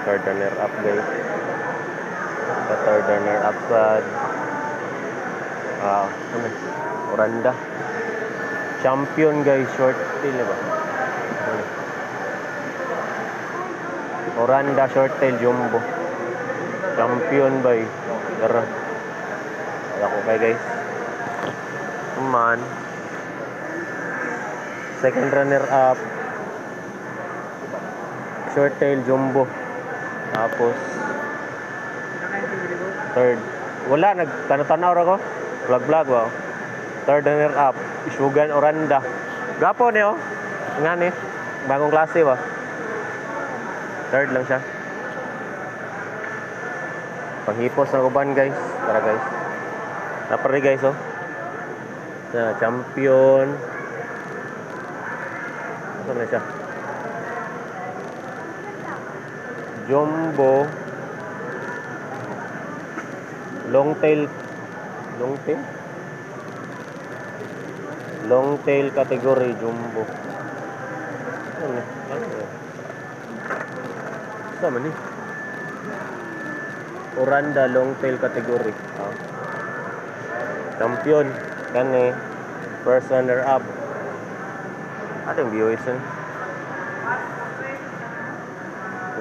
Third runner up guys. The third runner up sad. Ano? Oranda. Champion guys, short tail ba? Oranda short tail jumbo. Champion bay. Tara. Wala ko kay guys. Come on. Second runner up. Short tail jumbo. Tapos third. Wala nagtanaw ra ko. Vlog wow. Third runner up. Isugan Oranda. Gapo ni oh. Nga ni. Bagong klase ba? Third lang siya. Panghipos na uban guys. Tara guys. Napari guys oh. Na champion. Ano na siya? Jumbo. Long tail category jumbo. Ano? Sama ni. Oranda long tail category. Champion kan eh. First runner up. Ada yang BOS kan?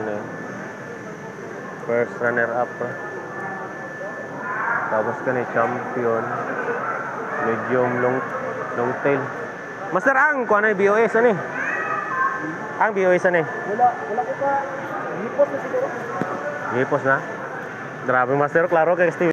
Ini. First runner up. Tapos kan eh champion. Medium long tail. Master ang kuha na BOS ani. Ang BOS ani. Wala ko ka. Hipos na siguro. Hipos na. Grabe master, klaro kay Steve.